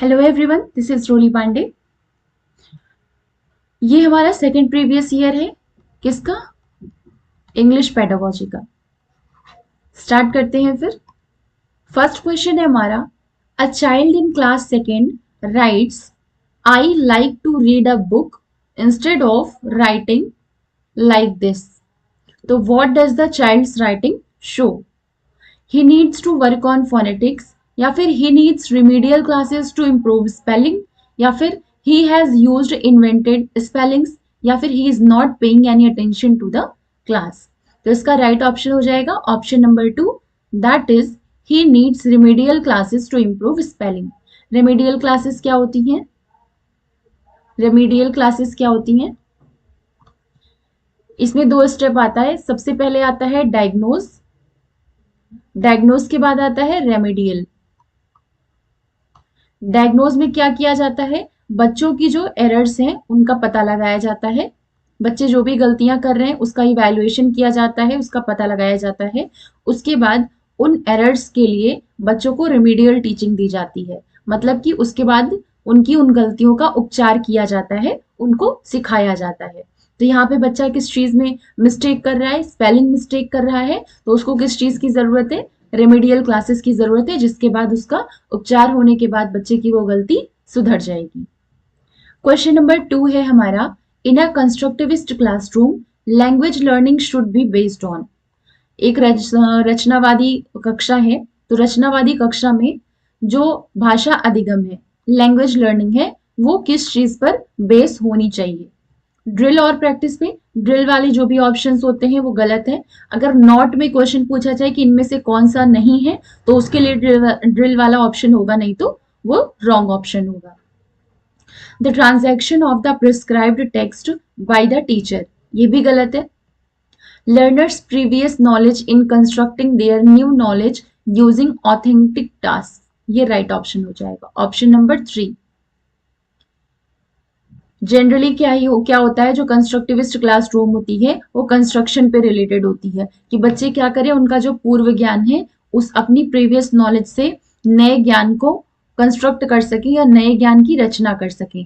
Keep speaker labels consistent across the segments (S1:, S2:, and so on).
S1: Hello everyone, this is रोली पांडे। ये हमारा second previous year है। किसका? इंग्लिश पेडागोजी का। स्टार्ट करते हैं फिर। फर्स्ट क्वेश्चन है हमारा, a child in class second writes I like to read a book instead of writing like this. तो what does the child's writing show? He needs to work on phonetics, या फिर he needs remedial classes to improve spelling, या फिर he has used invented spellings, या फिर he is not paying any attention to the class. तो इसका right option हो जाएगा option number 2, that is he needs remedial classes to improve spelling. Remedial classes क्या होती हैं? रेमेडियल क्लासेस क्या होती हैं? इसमें दो स्टेप आता है। सबसे पहले आता है डायग्नोज, डायग्नोज के बाद आता है रेमेडियल। डायग्नोज में क्या किया जाता है? बच्चों की जो एरर्स हैं उनका पता लगाया जाता है। बच्चे जो भी गलतियां कर रहे हैं उसका इवैल्यूएशन किया जाता है, उसका पता लगाया जाता है। उसके बाद उन एरर्स के लिए बच्चों को रेमेडियल टीचिंग दी जाती है, मतलब कि उसके बाद उनकी उन गलतियों का उपचार किया जाता है, उनको सिखाया जाता है। तो यहाँ पे बच्चा किस चीज में मिस्टेक कर रहा है? स्पेलिंग मिस्टेक कर रहा है, तो उसको किस चीज की जरूरत है? रेमेडियल क्लासेस की जरूरत है, जिसके बाद उसका उपचार होने के बाद बच्चे की वो गलती सुधर जाएगी। क्वेश्चन नंबर 2 है हमारा, in a constructivist classroom language learning should be based on. एक रचनावादी कक्षा है, तो रचनावादी कक्षा में जो भाषा अधिगम है, लैंग्वेज लर्निंग है, वो किस चीज पर बेस होनी चाहिए? ड्रिल और प्रैक्टिस पे। ड्रिल वाले जो भी ऑप्शंस होते हैं वो गलत है। अगर नॉट में क्वेश्चन पूछा जाए कि इनमें से कौन सा नहीं है, तो उसके लिए ड्रिल वाला ऑप्शन होगा, नहीं तो वो रॉन्ग ऑप्शन होगा। The transaction of the prescribed text by the teacher, ये भी गलत है। Learners previous knowledge in constructing their new knowledge using authentic task, ये राइट ऑप्शन हो जाएगा, ऑप्शन नंबर 3। जनरली क्या होता है, जो कंस्ट्रक्टिविस्ट क्लासरूम होती है वो कंस्ट्रक्शन पे रिलेटेड होती है, कि बच्चे क्या करें, उनका जो पूर्व ज्ञान है उस अपनी प्रीवियस नॉलेज से नए ज्ञान को कंस्ट्रक्ट कर सके या नए ज्ञान की रचना कर सके।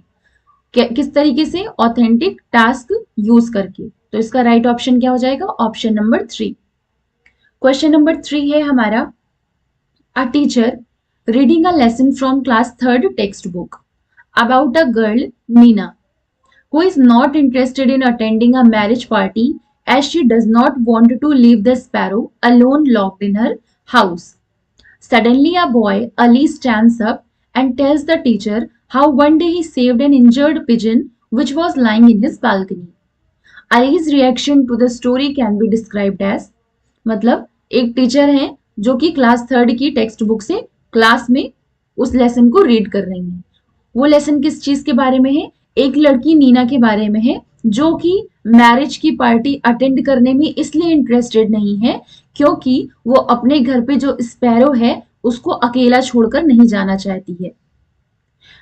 S1: किस तरीके से? ऑथेंटिक टास्क यूज करके। तो इसका राइट ऑप्शन क्या हो जाएगा? Option number 3। क्वेश्चन नंबर 3 है हमारा, a teacher reading a lesson from class third text book about a girl Neena who is not interested in attending a marriage party as she does not want to leave the sparrow alone locked in her house. Suddenly, a boy, Ali, stands up and tells the teacher how one day he saved an injured pigeon which was lying in his balcony. Ali's reaction to the story can be described as, मतलब एक teacher हैं जो कि class third की text book से class में उस lesson को रीड कर रही हैं। वो लेसन किस चीज के बारे में है? एक लड़की नीना के बारे में है, जो कि मैरिज की पार्टी अटेंड करने में इसलिए इंटरेस्टेड नहीं है क्योंकि वो अपने घर पे जो स्पैरो है उसको अकेला छोड़कर नहीं जाना चाहती है।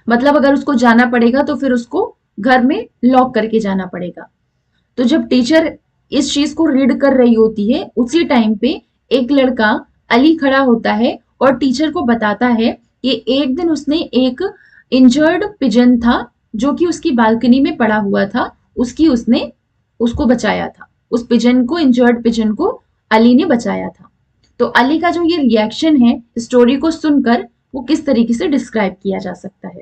S1: मतलब अगर उसको जाना पड़ेगा तो फिर उसको घर में लॉक करके जाना पड़ेगा। तो जब टीचर इस चीज को रीड कर रही होती है, उसी टाइम पे एक लड़का अली खड़ा होता है और टीचर को बताता है कि एक दिन उसने एक इंजर्ड पिजन था जो कि उसकी बालकनी में पड़ा हुआ था, उसने उसको बचाया था। उस पिजन को, इंजर्ड पिजन को अली ने बचाया था। तो अली का जो ये रिएक्शन है स्टोरी को सुनकर, वो किस तरीके से डिस्क्राइब किया जा सकता है?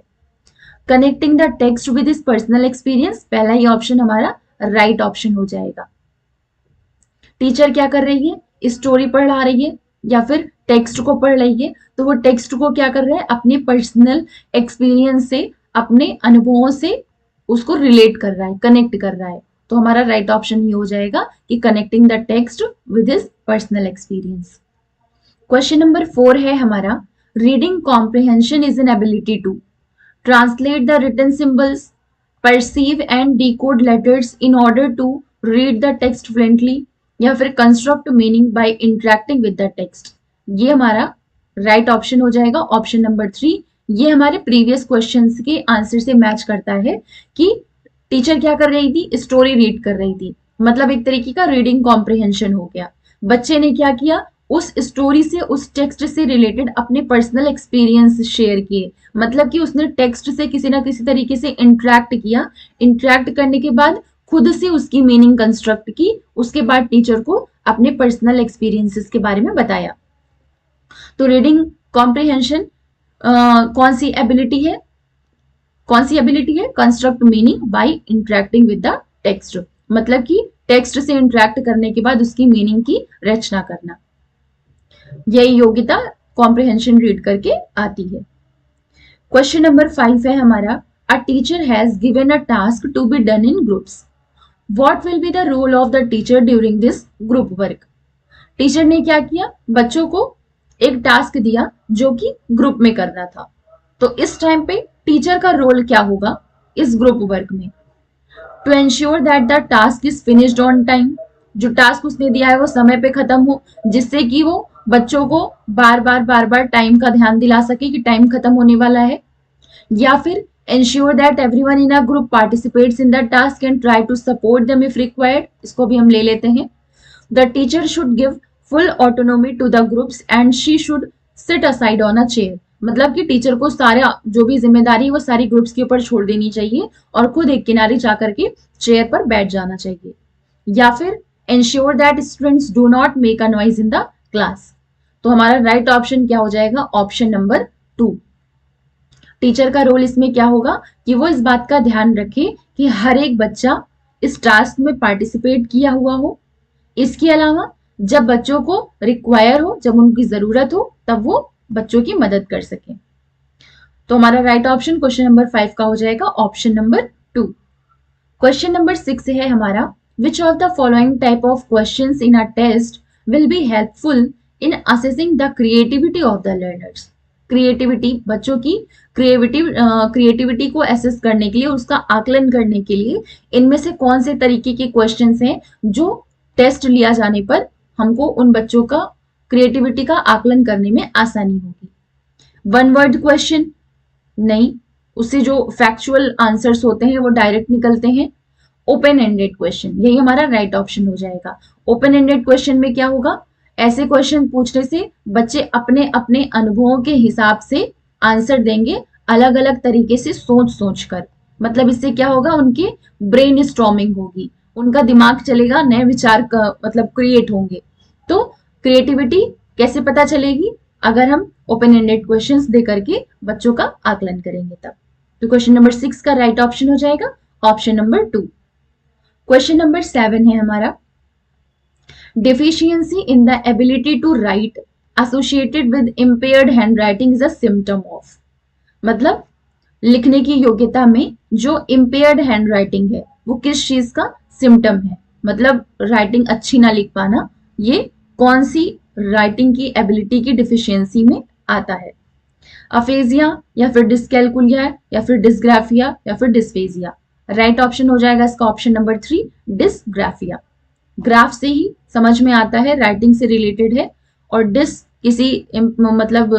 S1: Connecting the text with his personal experience, पहला ही ऑप्शन हमारा राइट ऑप्शन हो जाएगा। टीचर क्या कर रही है? स्टोरी पढ़ा रही है या फिर टेक्स्ट को पढ़ रही है, तो वो टेक्स्ट को क्या कर रहा है? अपने पर्सनल एक्सपीरियंस से, अपने अनुभवों से उसको रिलेट कर रहा है, कनेक्ट कर रहा है। तो हमारा राइट ऑप्शन ही हो जाएगा कि connecting the text with his personal experience. Question number 4 है हमारा, reading comprehension is an ability to translate the written symbols, perceive and decode letters in order to read the text fluently, या फिर construct meaning by interacting with the text। ये हमारा right option हो जाएगा, option number 3। ये हमारे previous questions के answer से मैच करता है कि टीचर क्या कर रही थी? स्टोरी रीड कर रही थी, मतलब एक तरीके का रीडिंग कॉम्प्रिहेंशन हो गया। बच्चे ने क्या किया? उस स्टोरी से, उस टेक्स्ट से रिलेटेड अपने पर्सनल एक्सपीरियंस शेयर किए। मतलब कि उसने टेक्स्ट से किसी ना किसी तरीके से इंटरेक्ट किया, इंटरेक्ट करने के बाद खुद से उसकी मीनिंग कंस्ट्रक्ट की, उसके बाद टीचर को अपने पर्सनल एक्सपीरियंसेस के बारे में बताया। तो रीडिंग कॉम्प्रिहेंशन कौन सी एबिलिटी है? Construct meaning bye interacting with the text. मतलब कि टेक्स्ट से इंटरेक्ट करने के बाद उसकी मीनिंग की रचना करना, यही योग्यता कॉम्प्रिहेंशन रीड करके आती है। क्वेश्चन नंबर 5 है हमारा, a teacher has given a task to be done in groups, what will be the role of the teacher during this group work. Teacher ने क्या किया, बच्चों को एक टास्क दिया जो कि ग्रुप में करना था। तो इस टाइम पे टीचर का रोल क्या होगा इस ग्रुप वर्क में? To ensure that the task is finished on time, जो टास्क उसने दिया है वो समय पे खत्म हो, जिससे कि वो बच्चों को बार बार टाइम का ध्यान दिला सके कि टाइम खत्म होने वाला है। या फिर ensure that everyone in a group participates in the task and try to support them if required, इसको भी हम ले लेते हैं। The teacher should give full autonomy to the groups and she should sit aside on a chair. मतलब कि teacher को सारा जो भी जिम्मेदारी है वो सारी ग्रुप्स के ऊपर छोड़ देनी चाहिए और खुद एक किनारे जाकर के चेयर पर बैठ जाना चाहिए। या फिर ensure that students do not make a noise in the class. तो हमारा राइट ऑप्शन क्या हो जाएगा? Option number 2। टीचर का रोल इसमें क्या होगा कि वो इस बात का ध्यान रखे कि हर एक बच्चा इस टास्क में पार्टिसिपेट किया हुआ हो। इसके अलावा जब बच्चों को रिक्वायर हो, जब उनकी जरूरत हो, तब वो बच्चों की मदद कर सके। तो हमारा राइट ऑप्शन क्वेश्चन नंबर 5 का हो जाएगा ऑप्शन नंबर 2। क्वेश्चन नंबर 6 है हमारा, which of the following type of questions in a test will be helpful in assessing the creativity of the learners. Creativity, बच्चों की क्रिएटिविटी को एसेस करने के लिए, उसका आकलन करने के लिए इनमें से कौन से तरीके के क्वेश्चंस हैं जो टेस्ट लिया जाने पर हमको उन बच्चों का क्रिएटिविटी का आकलन करने में आसानी होगी? वन वर्ड क्वेश्चन नहीं, उससे जो फैक्चुअल आंसर्स होते हैं वो डायरेक्ट निकलते हैं। ओपन एंडेड क्वेश्चन, यही हमारा राइट ऑप्शन हो जाएगा। ओपन एंडेड क्वेश्चन में क्या होगा, ऐसे क्वेश्चन पूछने से बच्चे अपने अपने अनुभवों के हिसाब से आंसर देंगे, अलग अलग तरीके से सोच सोच कर। मतलब इससे क्या होगा, उनके ब्रेन स्टॉर्मिंग होगी, उनका दिमाग चलेगा, नए विचार का मतलब क्रिएट होंगे। तो क्रिएटिविटी कैसे पता चलेगी? अगर हम ओपन एंडेड क्वेश्चंस दे करके बच्चों का आकलन करेंगे तब। तो क्वेश्चन नंबर 6 का राइट ऑप्शन हो जाएगा ऑप्शन नंबर 2। क्वेश्चन नंबर 7 है हमारा, deficiency in the ability to write associated with impaired handwriting is a symptom of। मतलब लिखने की योग्यता में जो impaired handwriting है वो किस चीज का सिम्टम है? मतलब राइटिंग अच्छी ना लिख पाना, ये कौन सी राइटिंग की एबिलिटी की डिफिशियंसी में आता है? अफेजिया या फिर डिस्कैलकुलिया या फिर डिस्ग्राफिया या फिर डिस्फेजिया? राइट ऑप्शन हो जाएगा इसका ऑप्शन नंबर 3, डिस्ग्राफिया। ग्राफ से ही समझ में आता है राइटिंग से रिलेटेड है, और डिस किसी मतलब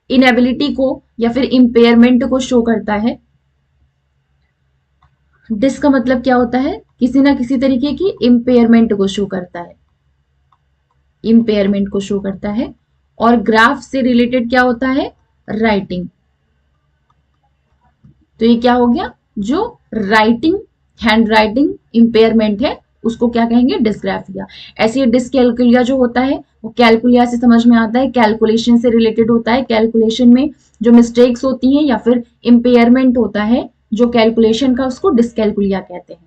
S1: इनएबिलिटी को या फिर इम्पेयरमेंट को शो करता है। डिस का मतलब क्या होता है? किसी ना किसी तरीके की इम्पेयरमेंट को शो करता है, इम्पेयरमेंट को शो करता है। और ग्राफ से रिलेटेड क्या होता है? राइटिंग। तो ये क्या हो गया, जो राइटिंग हैंड राइटिंग इम्पेयरमेंट है उसको क्या कहेंगे? डिस्ग्राफिया। ऐसे डिस्कैलकुलिया जो होता है वो कैलकुलिया से समझ में आता है, कैलकुलेशन से रिलेटेड होता है। कैलकुलेशन में जो मिस्टेक्स होती हैं या फिर इम्पेयरमेंट होता है जो कैलकुलेशन का, उसको डिस्कैलकुलिया कहते हैं।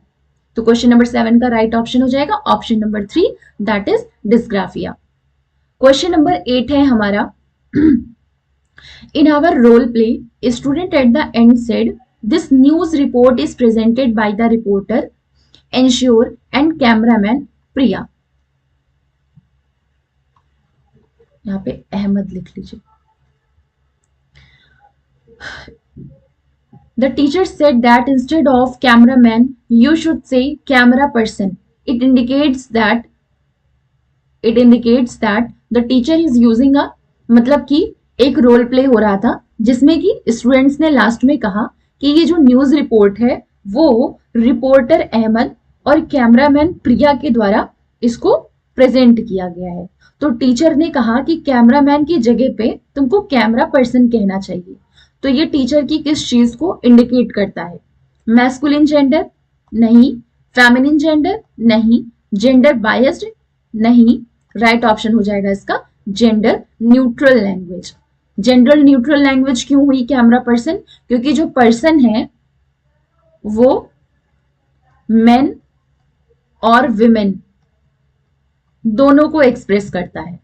S1: तो क्वेश्चन नंबर 7 का राइट ऑप्शन हो जाएगा option number 3, that is dysgraphia. Question number 8 है हमारा, in our role play student at the end said this news report is presented by the reporter एंश्योर एंड कैमरामैन प्रिया। यहां पे अहमद लिख लीजिए। The teacher said that instead of cameraman you should say camera person. It indicates that the teacher is using a, मतलब कि एक role play हो रहा था जिसमें कि स्टूडेंट्स ने लास्ट में कहा कि ये जो न्यूज रिपोर्ट है वो रिपोर्टर अहमद और कैमरामैन प्रिया के द्वारा इसको प्रेजेंट किया गया है। तो टीचर ने कहा कि कैमरामैन की जगह पे तुमको कैमरा पर्सन कहना चाहिए। तो ये टीचर की किस चीज को इंडिकेट करता है? Masculine gender? नहीं। Feminine gender? नहीं। Gender biased? नहीं। राइट ऑप्शन हो जाएगा इसका gender neutral language. Gender neutral language क्यों हुई कैमरा पर्सन? क्योंकि जो पर्सन है वो मेन और विमेन दोनों को एक्सप्रेस करता है।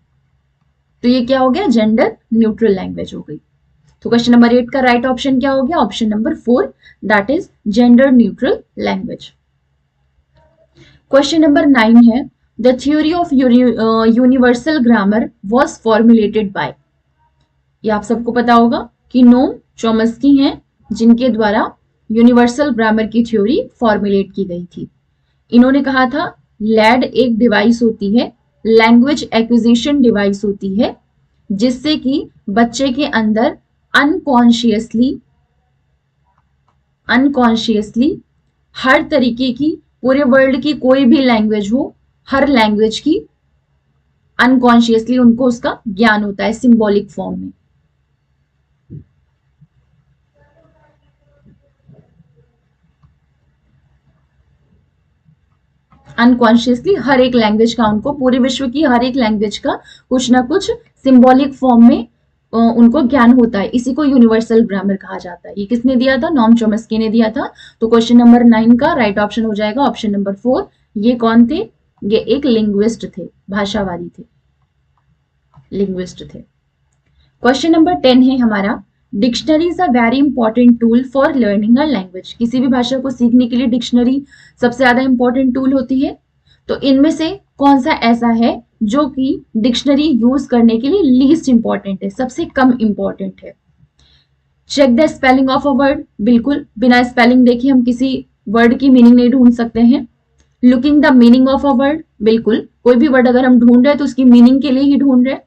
S1: तो ये क्या हो गया? जेंडर न्यूट्रल लैंग्वेज हो गई। तो क्वेश्चन नंबर 8 का राइट ऑप्शन क्या हो गया? Option number 4, that is gender neutral language. Question number 9 है the theory of universal grammar was formulated bye. ये आप सबको पता होगा कि नोम चॉम्स्की हैं जिनके द्वारा यूनिवर्सल ग्रामर की थ्योरी फॉर्मुलेट की गई थी। इन्होंने कहा था लैड एक डिवाइस होती है, लैंग्वेज एक्विजिशन डिवाइस होती है, जिससे कि बच्चे के अंदर अनकॉन्शियसली हर तरीके की, पूरे वर्ल्ड की कोई भी लैंग्वेज हो, हर लैंग्वेज की अनकॉन्शियसली उनको उसका ज्ञान होता है सिंबॉलिक फॉर्म में। अनकॉन्शियसली हर एक लैंग्वेज का, उनको पूरे विश्व की हर एक लैंग्वेज का कुछ ना कुछ सिंबॉलिक फॉर्म में उनको ज्ञान होता है। इसी को यूनिवर्सल ग्रामर कहा जाता है। ये किसने दिया था? नॉम चॉम्स्की ने दिया था। तो क्वेश्चन नंबर 9 का राइट ऑप्शन हो जाएगा ऑप्शन नंबर 4। ये कौन थे? ये एक लिंग्विस्ट थे, भाषावादी थे, लिंग्विस्ट थे। क्वेश्चन नंबर 10 है हमारा dictionary is a very important tool for learning a language. किसी भी भाषा को सीखने के लिए डिक्शनरी सबसे ज्यादा इंपॉर्टेंट टूल होती है। तो इनमें से कौन सा ऐसा है जो कि डिक्शनरी यूज करने के लिए लीस्ट इंपॉर्टेंट है, सबसे कम इंपॉर्टेंट है? Check the spelling of a word. बिल्कुल बिना स्पेलिंग देखे हम किसी वर्ड की मीनिंग नहीं ढूंढ सकते हैं। Looking the meaning of a word. बिल्कुल कोई भी वर्ड अगर हम ढूंढ रहे हैं तो उसकी मीनिंग के लिए ही ढूंढ रहे हैं।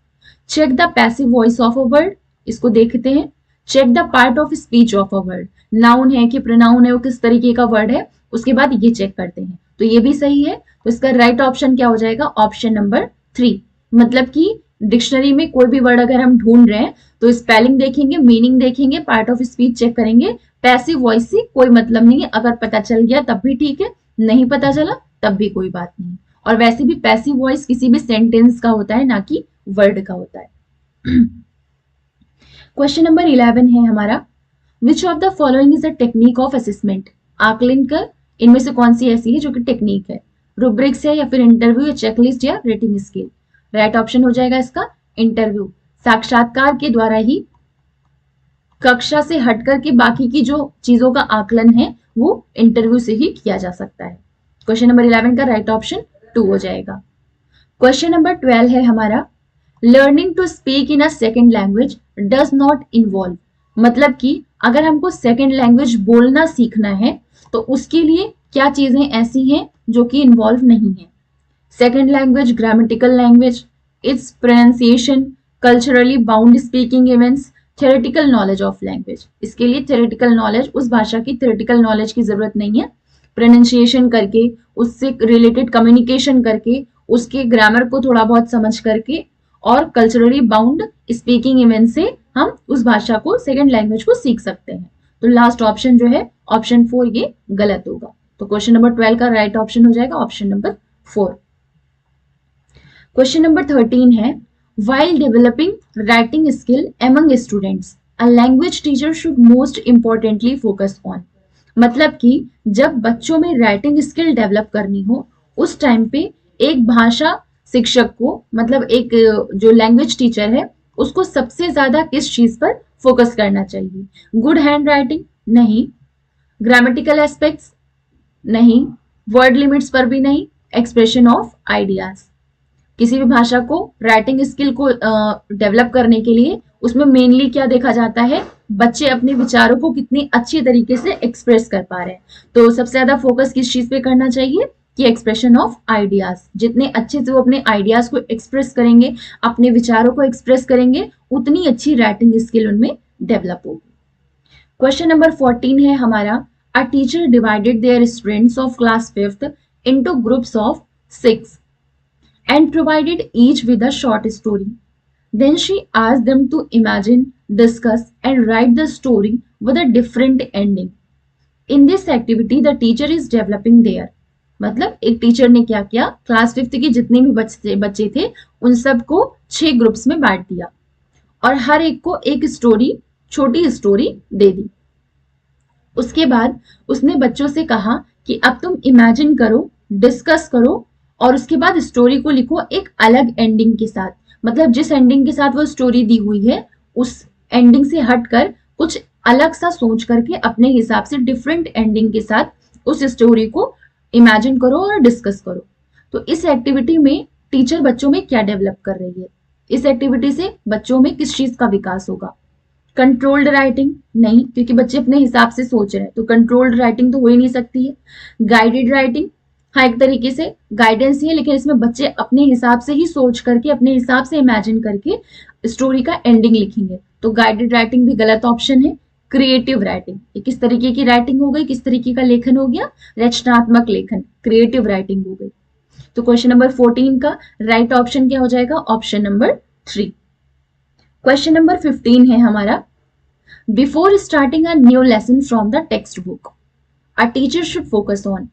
S1: Check the passive voice of a word. इसको देखते हैं। Check the part of speech of a word. Noun है कि प्रोनाउन है, वो किस तरीके का वर्ड है, उसके बाद ये चेक करते हैं। तो ये भी सही है। तो इसका राइट ऑप्शन क्या हो जाएगा? Option number 3। मतलब कि डिक्शनरी में कोई भी वर्ड अगर हम ढूंढ रहे हैं तो स्पेलिंग देखेंगे, मीनिंग देखेंगे, पार्ट ऑफ स्पीच चेक करेंगे। पैसिव वॉइस से कोई मतलब नहीं है। अगर पता चल गया तब भी ठीक है, नहीं पता चला तब भी कोई बात नहीं। और वैसे भी पैसिव वॉइस किसी भी सेंटेंस का होता है, ना कि वर्ड का होता है। क्वेश्चन नंबर 11 है हमारा which of the following is a technique of assessment. आकलन कर इनमें से कौन सी ऐसी है जो कि टेक्निक है? रूब्रिक्स है, या फिर इंटरव्यू, या चेकलिस्ट, या रेटिंग स्केल? राइट ऑप्शन हो जाएगा इसका इंटरव्यू। साक्षात्कार के द्वारा ही कक्षा से हटकर के बाकी की जो चीजों का आकलन है वो इंटरव्यू से ही किया जा सकता है। क्वेश्चन नंबर 11 का राइट ऑप्शन 2 हो जाएगा। क्वेश्चन नंबर 12 है हमारा learning to speak in a second language does not involve. मतलब कि अगर हमको सेकेंड लैंग्वेज बोलना सीखना है तो उसके लिए क्या चीजें ऐसी हैं जो कि इन्वॉल्व नहीं है? Second language, grammatical language, it's pronunciation, culturally bound speaking events, theoretical knowledge of language. इसके लिए थ्योरेटिकल नॉलेज, उस भाषा की थ्योरेटिकल नॉलेज की जरूरत नहीं है। प्रोनाउंसिएशन करके, उससे रिलेटेड कम्युनिकेशन करके, उसके ग्रामर को थोड़ा बहुत समझ करके और कल्चरली बाउंड स्पीकिंग इवेंट से हम उस भाषा को, सेकेंड लैंग्वेज को सीख सकते हैं। तो लास्ट ऑप्शन जो है ऑप्शन 4 ये गलत होगा। तो क्वेश्चन नंबर 12 का राइट ऑप्शन हो जाएगा ऑप्शन नंबर 4। क्वेश्चन नंबर 13 है while developing writing skill among students a language teacher should most importantly focus on। मतलब कि जब बच्चों में राइटिंग स्किल डेवलप करनी हो उस टाइम पे एक भाषा शिक्षक को, मतलब एक जो लैंग्वेज टीचर है, उसको सबसे ज्यादा किस चीज पर फोकस करना चाहिए? Good handwriting? नहीं। Grammatical aspects? नहीं। वर्ड लिमिट्स पर भी नहीं। Expression of ideas? किसी भी भाषा को राइटिंग स्किल को डेवलप करने के लिए उसमें मेनली क्या देखा जाता है? बच्चे अपने विचारों को कितनी अच्छी तरीके से एक्सप्रेस कर पा रहे हैं। तो सबसे ज्यादा फोकस किस चीज पे करना चाहिए? कि एक्सप्रेशन ऑफ आइडियाज। जितने अच्छे से वो अपने आइडियाज को एक्सप्रेस करेंगे, अपने विचारों को एक्सप्रेस करेंगे, उतनी अच्छी राइटिंग स्किल उनमें डेवलप होगी। क्वेश्चन नंबर 14 है हमारा a teacher divided their students of class 5th into groups of 6 and provided each with a short story. Then she asked them to imagine, discuss, and write the story with a different ending. In this activity, the teacher is developing their, मतलब एक teacher ने क्या किया, class 5th के जितने भी बच्चे थे उन सबको 6 ग्रुप्स में बांट दिया और हर एक को एक स्टोरी, छोटी स्टोरी दे दी। उसके बाद उसने बच्चों से कहा कि अब तुम इमेजिन करो, डिस्कस करो और उसके बाद स्टोरी को लिखो एक अलग एंडिंग के साथ। मतलब जिस एंडिंग के साथ वो स्टोरी दी हुई है उस एंडिंग से हटकर कुछ अलग सा सोच करके अपने हिसाब से डिफरेंट एंडिंग के साथ उस स्टोरी को इमेजिन करो और डिस्कस करो। तो इस एक्टिविटी में टीचर बच्चों में क्या डेवलप कर रही है, इस एक्टिविटी से बच्चों में किस चीज का विकास होगा? कंट्रोल्ड राइटिंग नहीं, क्योंकि बच्चे अपने हिसाब से सोच रहे हैं, तो कंट्रोल्ड राइटिंग तो हो ही नहीं सकती है। गाइडेड राइटिंग, हाँ एक तरीके से गाइडेंस ही है, लेकिन इसमें बच्चे अपने हिसाब से ही सोच करके, अपने हिसाब से इमेजिन करके स्टोरी का एंडिंग लिखेंगे, तो गाइडेड राइटिंग भी गलत ऑप्शन है। क्रिएटिव राइटिंग, ये किस तरीके की राइटिंग हो गई, किस तरीके का लेखन हो गया? रचनात्मक लेखन, क्रिएटिव राइटिंग हो गई। तो क्वेश्चन नंबर 14 का राइट ऑप्शन क्या हो जाएगा? Option number 3। क्वेश्चन नंबर 15 है हमारा, before starting a new lesson from the text book a teacher should focus on.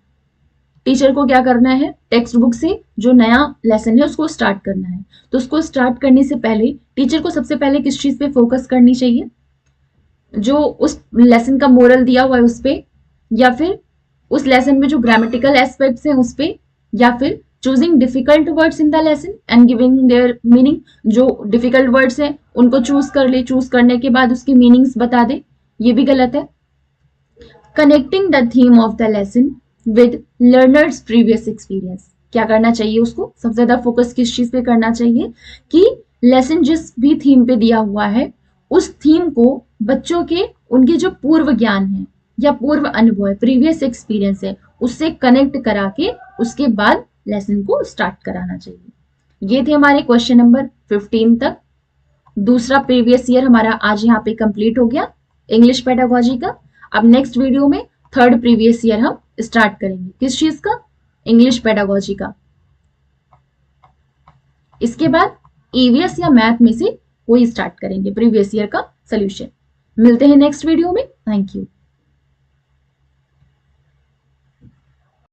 S1: Teacher को क्या करना है? टेक्स्ट बुक से जो नया लेसन है उसको स्टार्ट करना है, तो उसको स्टार्ट करने से पहले टीचर को सबसे पहले किस चीज पे फोकस करनी चाहिए? जो उस लेसन का मोरल दिया हुआ है उस पे, या फिर उस लेसन में जो ग्रामेटिकल एस्पेक्ट्स हैं उस पे, या फिर choosing difficult words in the lesson and giving their meaning. जो डिफिकल्ट वर्ड्स हैं उनको चूज कर ले, चूज करने के बाद उसकी मीनिंग्स बता दे, ये भी गलत है। Connecting the theme of the lesson with learners previous experience, क्या करना चाहिए उसको? सबसे ज्यादा फोकस किस चीज पे करना चाहिए कि लेसन जिस भी थीम पे दिया हुआ है उस थीम को बच्चों के उनके जो पूर्व ज्ञान है या पूर्व अनुभव है, प्रीवियस एक्सपीरियंस है, उससे कनेक्ट करा के उसके बाद लेसन को स्टार्ट कराना चाहिए। ये थे हमारे क्वेश्चन नंबर 15 तक। दूसरा प्रीवियस ईयर हमारा आज यहाँ पे कंप्लीट हो गया इंग्लिश पेडागोजी का। अब नेक्स्ट वीडियो में थर्ड प्रीवियस ईयर हम स्टार्ट करेंगे। किस चीज का? इंग्लिश पेडागोजी का। इसके बाद ईवीएस या मैथ में से कोई स्टार्ट करेंगे प्रीवियस ईयर का सॉल्यूशन। मिलते हैं नेक्स्ट वीडियो में। Thank you.